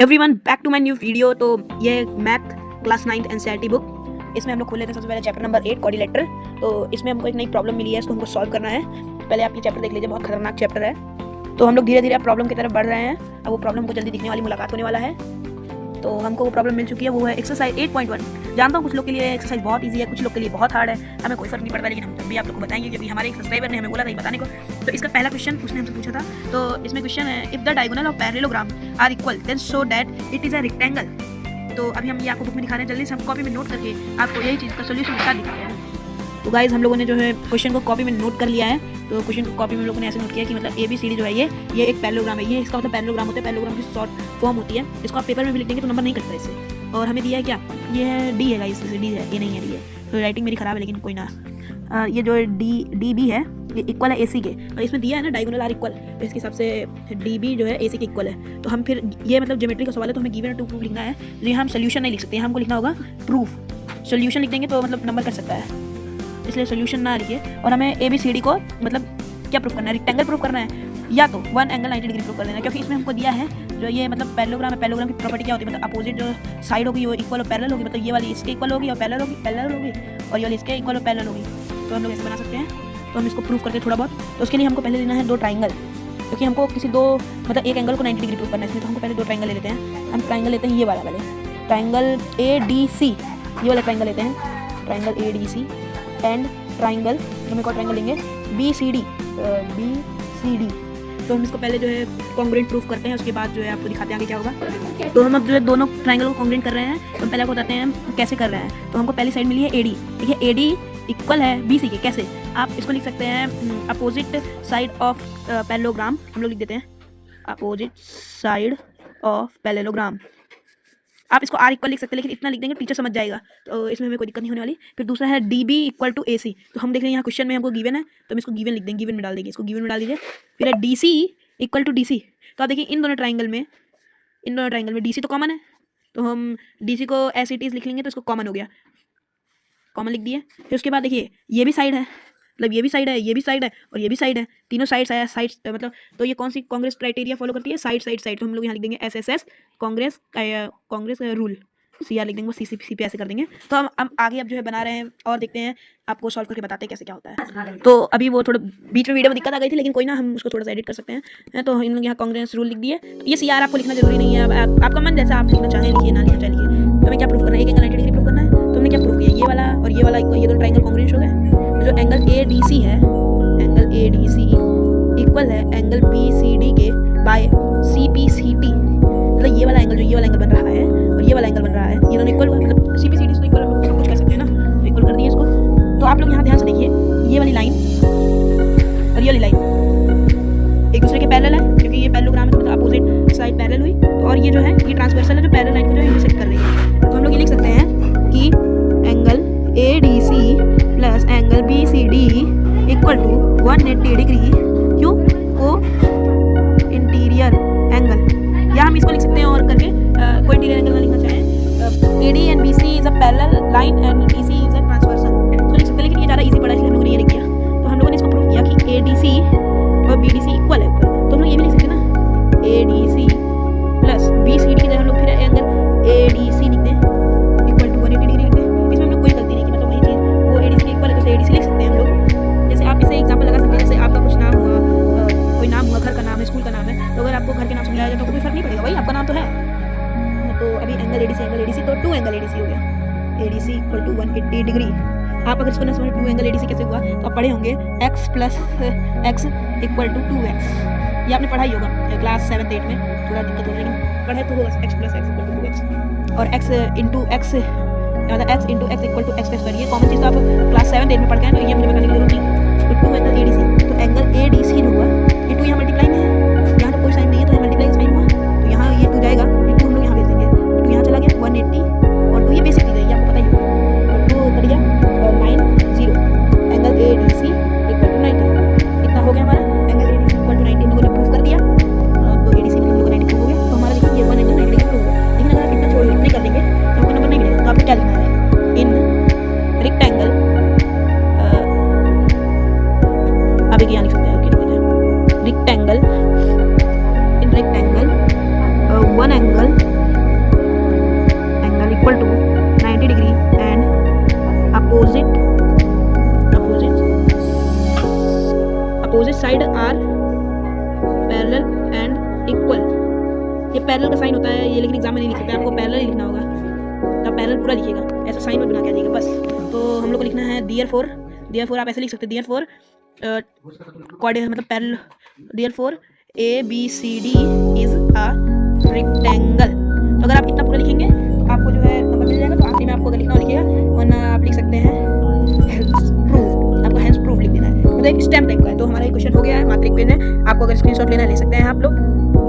Everyone back to my new video. तो ये math class 9th NCERT book, इसमें हम लोग खोल लेते हैं सबसे पहले चैप्टर नंबर 8 क्वाड्रिलेटरल। तो इसमें हमको एक नई प्रॉब्लम मिली है, इसको हमको सॉल्व करना है। पहले आप ये चैप्टर देख लीजिए, बहुत खतरनाक चैप्टर है। तो हम लोग धीरे धीरे प्रॉब्लम की तरफ बढ़ रहे हैं। अब वो प्रॉब्लम को जल्दी दिखने वाली मुलाकात होने वाला है। तो हमको वो प्रॉब्लम मिल चुकी है, वो है एक्सरसाइज 8.1। जानता हूँ कुछ लोग के लिए एक्सरसाइज बहुत ईजी है, कुछ लोग के लिए बहुत हार्ड है, हमें कोई फर्क नहीं पड़ता, लेकिन हम तब भी आप लोग को बताएंगे क्योंकि हमारे एक सब्सक्राइबर ने हमें बोला था ये बताने को। तो इसका पहला क्वेश्चन उसने हमसे पूछा था। तो इसमें क्वेश्चन है, if the diagonal of parallelogram are equal then show that it is a rectangle. तो अभी हम ये आपको बुक में दिखा रहे हैं, जल्दी से हम कॉपी में नोट करके आपको यही चीज़ का सोल्यूशन के साथ दिखा रहे हैं। तो गाइज हम लोगों ने जो है क्वेश्चन को कॉपी में नोट कर लिया है। तो क्वेश्चन को कॉपी में हम लोगों ने ऐसे नोट किया कि मतलब ABCD जो है ये एक पैरेललोग्राम है। ये इसका मतलब पैरेललोग्राम होता है, पैरेललोग्राम की शॉर्ट फॉर्म होती है। इसको आप पेपर में भी लिख देंगे तो नंबर नहीं कटता इससे। और हमें दिया है क्या, ये है D है गाइस, इससे D है, ये नहीं है D है। तो राइटिंग मेरी खराब है लेकिन कोई ना। ये जो DB है ये इक्वल है AC के, और इसमें दिया है ना डायगोनल आर इक्वल, तो इसके हिसाब से DB जो है AC के इक्वल है। तो हम फिर ये मतलब ज्योमेट्री का सवाल है, तो हमें गिवन टू प्रूफ लिखना है। तो यहाँ हम सोल्यूशन नहीं लिख सकते, हमको लिखना होगा प्रूफ। सोल्यूशन लिख देंगे तो मतलब नंबर कट सकता है, इसलिए सोल्यूशन ना लिखिए। और हमें ABCD को मतलब क्या प्रूफ करना है, रेक्टेंगल प्रूफ करना है, या तो 1 एंगल 90 डिग्री प्रूफ कर देना। क्योंकि इसमें हमको दिया है जो ये मतलब पैरेललोग्राम है, पैरेललोग्राम की प्रॉपर्टी क्या होती है, मतलब अपोजिट जो साइड होगी वो इक्वल और पैरेलल होगी। मतलब ये वाली इसके इक्वल होगी और पैरेलल होगी, और ये वाली इसके इक्वल और पैरेलल होगी। तो हम लोग ऐसे बना सकते हैं। तो हम इसको प्रूफ करते हैं थोड़ा बहुत। तो उसके लिए हमको पहले लेना है 2 ट्राइंगल, क्योंकि हमको किसी दो मतलब एक एंगल को 90 डिग्री प्रूफ करना है इसमें। तो हमको पहले 2 ट्राइंगल ले लेते हैं। हम ट्राइंगल लेते हैं ये वाला पहले, ट्राइंगल ADC, ये वाला ट्राइंगल लेते हैं, ट्राइंगल ADC एंड ट्राइंगल, हम एक और ट्राइंगल लेंगे BCD। तो हम इसको पहले जो है कॉन्ग्रुएंट प्रूफ करते हैं, उसके बाद जो है आपको दिखाते हैं आगे क्या होगा। तो हम अब जो है दोनों ट्राइंगल को कॉन्ग्रुएंट कर रहे हैं। तो पहले आपको बताते हैं हम कैसे कर रहे हैं। तो हमको पहली साइड मिली है AD, देखिए AD इक्वल है BC के। कैसे आप इसको लिख सकते हैं, अपोजिट साइड ऑफ पैरेललोग्राम हम लोग लिख देते हैं, अपोजिट साइड ऑफ पैरेललोग्राम। आप इसको R इक्वल लिख सकते हैं, लेकिन इतना लिख देंगे टीचर समझ जाएगा, तो इसमें हमें कोई दिक्कत नहीं होने वाली। फिर दूसरा है DB इक्वल टू AC। तो हम देख रहे हैं यहाँ क्वेश्चन में हमको गिवन है, तो हम इसको गिवन लिख देंगे, गिवन में डाल देंगे, इसको गिवन में डाल दीजिए। फिर है DC इक्वल टू DC। तो आप देखिए इन दोनों ट्राइंगल में DC तो कॉमन है, तो हम DC को एज इट इज लिख लेंगे, तो इसको कॉमन हो गया, कॉमन लिख दिए। फिर उसके बाद देखिए ये भी साइड है, मतलब ये भी साइड है, ये भी साइड है और ये भी साइड है, तीनों साइड्स है, साइड्स मतलब। तो ये कौन सी कांग्रेस क्राइटेरिया फॉलो करती है, साइड साइड साइड। तो हम लोग यहाँ लिख देंगे SSS कांग्रेस रूल, CR लिख देंगे, वो CP ऐसे कर देंगे। तो हम आगे अब जो है बना रहे हैं और देखते हैं, आपको सॉल्व करके बताते हैं कैसे क्या होता है। तो अभी वो थोड़ा बीच में वीडियो में दिक्कत आ गई थी, लेकिन कोई ना, हम उसको थोड़ा सा एडिट कर सकते हैं। तो इन लोग यहाँ कांग्रेस रूल लिख दिए। तो ये CR आपको लिखना जरूरी नहीं है, आपका मन जैसा आप लिखना चाहें लिखिए, ना लिखना चाहे लिखिए। तो हमें क्या प्रूफ करना है, एक एंगल 90 डिग्री प्रूफ करना है। तो हमने क्या प्रूफ किया, ये वाला और ये वाला ये दोनों ट्राइंगल कांग्रुएंट हो गए। जो एंगल ADC है, एंगल ADC इक्वल है एंगल BCD के बाय CPCT। मतलब ये वाला एंगल जो ये वाला एंगल बन रहा है और ये वाला एंगल बन रहा है, ये दोनों इक्वल हुआ, मतलब CPCD से इक्वल हम लोग कुछ कह सकते हैं ना। तो इक्वल कर दिए इसको। तो आप लोग यहाँ ध्यान से देखिए, ये वाली लाइन और ये वाली लाइन एक दूसरे के पैरेलल है, क्योंकि ये पैरेललोग्राम है, तो मतलब अपोजिट साइड पैरेलल हुई। तो और ये जो है ये ट्रांसवर्सल है, जो पैरेलल लाइन को जो है इंटरसेक्ट कर रही है। तो हम लोग ये लिख सकते हैं कि angle ADC plus angle BCD equal to 180 degree, क्यों, को इंटीरियर एंगल। या हम इसको लिख सकते हैं और करके कोई इंटीरियर एंगल ना लिखना चाहें, AD and BC is a parallel line and DC is a transversal. तो लिख सकते हैं, लेकिन ये ज़्यादा इजी पड़ा इसलिए हम लोगों ने ये लिख दिया। तो हम लोगों ने इसको प्रूव किया कि ADC और BDC इक्वल है ऊपर। तो हम लोग ये भी लिख सकते हैं ना, ADC प्लस BCD की जगह हम लोग फिर एंगल ADC लिख दें इक्वल टू 180 डिग्री लिख दें। इसमें हम लोग कोई गलती नहीं की, मतलब वही चीज़ वो ADC के इक्वल है, तो ADC लिख सकते हैं हम लोग। जैसे आप इसे एग्जाम्पल लगा सकते हैं, जैसे आपका कुछ नाम हुआ, कोई नाम हुआ, घर का नाम है, स्कूल का नाम है, तो अगर आपको घर के नाम से मिलाया जाए तो कोई फर्क नहीं पड़ेगा, भाई आपका नाम तो है। तो अभी एंगल ADC तो 2 एंगल ADC हो गया, ADC इक्वल टू 180 डिग्री। आप अगर इसको ना समझ 2 एंगल ADC कैसे हुआ, तो आप पढ़े होंगे x plus x equal to 2x। ये आपने पढ़ा ही होगा क्लास 7th 8 में, थोड़ा दिक्कत हो, लेकिन पढ़े तो होगा x plus x equal to 2x। और x इंटू x मतलब x into x equal to x plus करिए, कॉमन चीज़ तो आप क्लास 7th 8 में पढ़ के हैं, तो ये मुझे बताने की जरूरत नहीं। तो 2 एंगल ADC, तो एंगल ADC जो हुआ ये 2 यहाँ मल्टीप्लाई में है, यहाँ तो कोई साइन नहीं है, तो यहाँ मल्टीप्लाई साइन हुआ, तो यहाँ ये 2 जाएगा, ये 2 हम लोग यहाँ भेज देंगे, 2 यहाँ चला गया 180 और 2 ये बेसिक चीज़ है, ये आपको पता ही होगा। तो 2 कट गया 90, एंगल ADC इक्वल टू 90। इतना हो गया हमारा, एंगल ADC इक्वल टू 90 हम लोगों ने प्रूफ कर दिया। तो ADC में हम लोगों ने 90 प्रूफ हो गया। तो हमारा देखिए ये 1 एंगल 90 डिग्री प्रूफ हो गया। लेकिन अगर आप इतना छोड़ नहीं कर देंगे तो आपको नंबर नहीं मिलेगा। तो आपको क्या लिखना है, इन रेक्टेंगल, आप एक यहाँ लिख सकते हैं, rectangle angle equal to 90 degree and opposite side are parallel and equal. ये पैरेलल का साइन होता है ये, लेकिन एग्जाम में नहीं लिख सकते, आपको पैरेलल ही लिखना होगा। तो पैरेलल पूरा लिखिएगा, ऐसा साइन मत बना के आ जाइएगा बस। तो हम लोग को लिखना है देयरफॉर आप ऐसे लिख सकते हैं, देयरफॉर मतलब parallel, therefore ABCD is a rectangle. तो अगर आप इतना पूरा लिखेंगे तो आपको जो है नंबर मिल जाएगा। तो आखिरी में आपको अगर लिखना हो लिखिएगा, वरना आप लिख सकते हैं आपको हैंस प्रूफ लिख देना है। तो एक स्टैम्प टाइप का है। तो हमारा ये क्वेश्चन हो गया है, मात्र एक पेज है। आपको अगर स्क्रीनशॉट लेना है ले सकते हैं आप लोग।